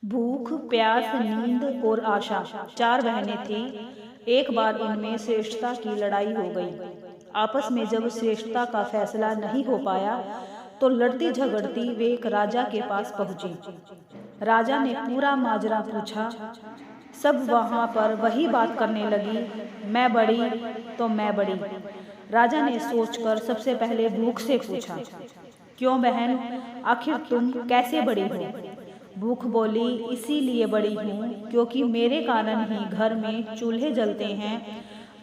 भूख, प्यास, नींद और आशा, चार बहनें थीं। एक बार इनमें श्रेष्ठता की लड़ाई हो गई। आपस में जब श्रेष्ठता का फैसला नहीं हो पाया तो लड़ती झगड़ती वे एक राजा के पास पहुंची। राजा ने पूरा माजरा पूछा। सब वहां पर वही बात करने लगी, मैं बड़ी तो मैं बड़ी। राजा ने सोचकर सबसे पहले भूख से पूछा, क्यों बहन, आखिर तुम कैसे बड़ी हो? भूख बोली, इसीलिए बड़ी हूँ क्योंकि मेरे कारण ही घर में चूल्हे जलते हैं,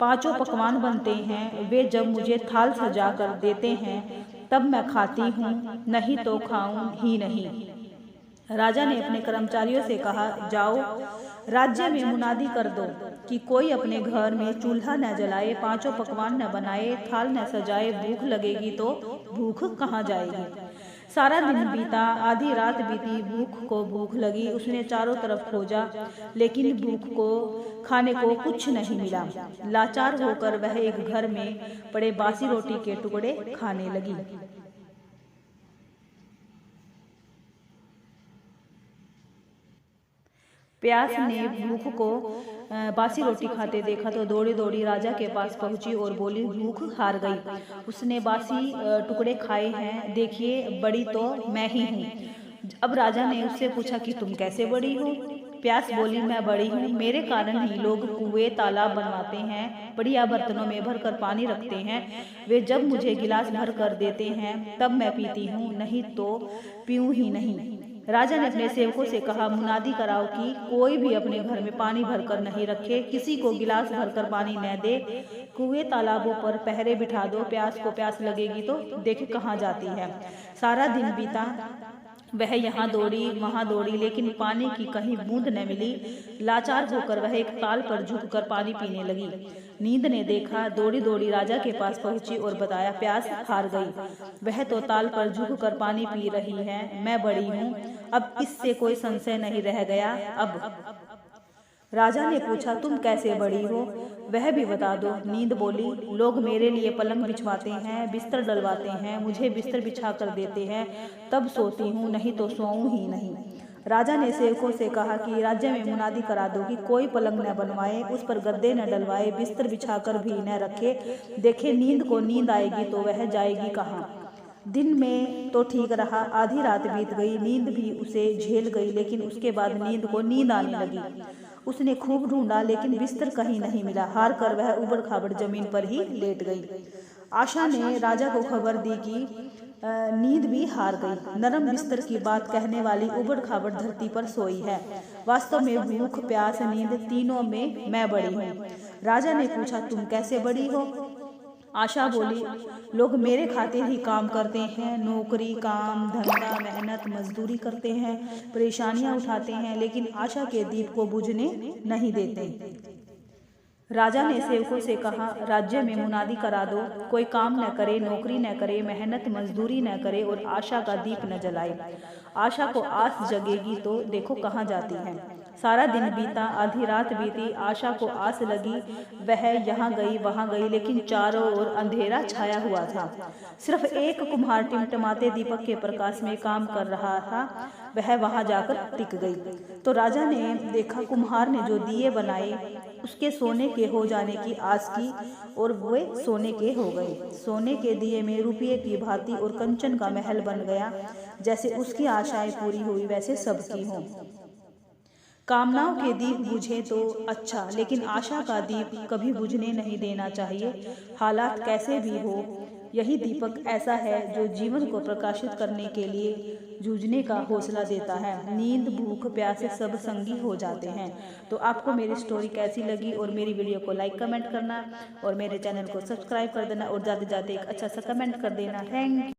पांचों पकवान बनते हैं। वे जब मुझे थाल सजा कर देते हैं तब मैं खाती हूँ, नहीं तो खाऊं ही नहीं। राजा ने अपने कर्मचारियों से कहा, जाओ राज्य में मुनादी कर दो कि कोई अपने घर में चूल्हा न जलाए, पांचों पकवान न बनाए, थाल न सजाए। भूख लगेगी तो भूख कहाँ जाएगी? सारा दिन बीता, आधी रात बीती, भूख को भूख लगी। उसने चारों तरफ खोजा लेकिन भूख को खाने को कुछ नहीं मिला। लाचार होकर वह एक घर में पड़े बासी रोटी के टुकड़े खाने लगी। प्यास ने भूख को बासी रोटी खाते देखा तो दौड़ी दौड़ी राजा के पास पहुंची और बोली, भूख हार गई, उसने बासी टुकड़े खाए हैं, देखिए बड़ी तो मैं ही हूँ। अब राजा ने उससे पूछा कि तुम कैसे बड़ी हो? प्यास बोली, मैं बड़ी हूँ, मेरे कारण ही लोग कुएं तालाब बनवाते हैं, बढ़िया बर्तनों में भर कर पानी रखते हैं। वे जब मुझे गिलास भर कर देते हैं तब मैं पीती हूँ, नहीं तो पीऊँ ही नहीं। राजा ने अपने सेवकों से कहा, मुनादी कराओ कि कोई भी अपने घर में पानी भरकर नहीं रखे, किसी को गिलास भरकर पानी न दे। कुएं तालाबों पर पहरे बिठा दो, प्यास को प्यास लगेगी तो देख कहाँ जाती है। सारा दिन बीता, वह यहाँ दौड़ी वहाँ दौड़ी लेकिन पानी की कहीं बूंद न मिली। लाचार होकर वह एक ताल पर झुककर पानी पीने लगी। नींद ने देखा, दौड़ी दौड़ी राजा के पास पहुंची और बताया, प्यास हार गई, वह तो ताल पर झुककर पानी पी रही है, मैं बड़ी हूँ, अब इससे कोई संशय नहीं रह गया। अब राजा ने पूछा, तुम कैसे बड़ी हो? वह भी बता दो। नींद बोली, लोग मेरे लिए पलंग बिछवाते हैं, बिस्तर डलवाते हैं, मुझे बिस्तर बिछा कर देते हैं, तब सोती हूँ, नहीं तो सोऊं ही नहीं। राजा ने सेवकों से कहा कि राज्य में मुनादी करा दो कि कोई पलंग न बनवाए, उस पर गद्दे न डलवाए, बिस्तर बिछाकर भी न रखे। देखे नींद को नींद आएगी तो वह जाएगी कहाँ? दिन में तो ठीक रहा, आधी रात बीत गई, नींद भी उसे झेल गई, लेकिन उसके बाद नींद को नींद आने लगी। उसने खूब ढूंढा लेकिन बिस्तर कहीं नहीं मिला। हार कर वह उबड़ खाबड़ जमीन पर ही लेट गई। आशा ने राजा को खबर दी कि नींद भी हार गई। नरम बिस्तर की बात कहने वाली उबड़ खाबड़ धरती पर सोई है। वास्तव में भूख, प्यास, नींद तीनों में मैं बड़ी हूँ। राजा ने पूछा, तुम कैसे बड़ी हो? आशा बोली, लोग मेरे खातिर ही काम करते हैं, नौकरी, काम, धंधा, मेहनत, मजदूरी करते हैं, परेशानियां उठाते हैं, लेकिन आशा के दीप को बुझने नहीं देते। राजा ने सेवकों से कहा, राज्य में मुनादी करा दो, कोई काम न करे, नौकरी न करे, मेहनत मजदूरी न करे और आशा का दीप न जलाए। आशा को आस जगेगी तो देखो कहाँ जाती है। सारा दिन बीता, आधी रात बीती, आशा को आस लगी, वह यहाँ गई वहाँ गई, लेकिन चारों ओर अंधेरा छाया हुआ था। सिर्फ एक कुम्हार टिमटिमाते दीपक के प्रकाश में काम कर रहा था, वह वहां जाकर टिक गई। तो राजा ने देखा, कुम्हार ने जो दिए बनाए उसके सोने के हो जाने की आस की और वे सोने के हो गए। सोने के दिए में रुपये की भांति और कंचन का महल बन गया। जैसे उसकी आशाएं पूरी हुई वैसे सबकी हों। कामनाओं के दीप बुझे तो अच्छा, लेकिन आशा का दीप कभी बुझने नहीं देना चाहिए, हालात कैसे भी हो। यही दीपक ऐसा है जो जीवन को प्रकाशित करने के लिए जूझने का हौसला देता है। नींद, भूख, प्यास सब संगी हो जाते हैं। तो आपको मेरी स्टोरी कैसी लगी और मेरी वीडियो को लाइक कमेंट करना और मेरे चैनल को सब्सक्राइब कर देना और जाते जाते एक अच्छा सा कमेंट कर देना। Thank you.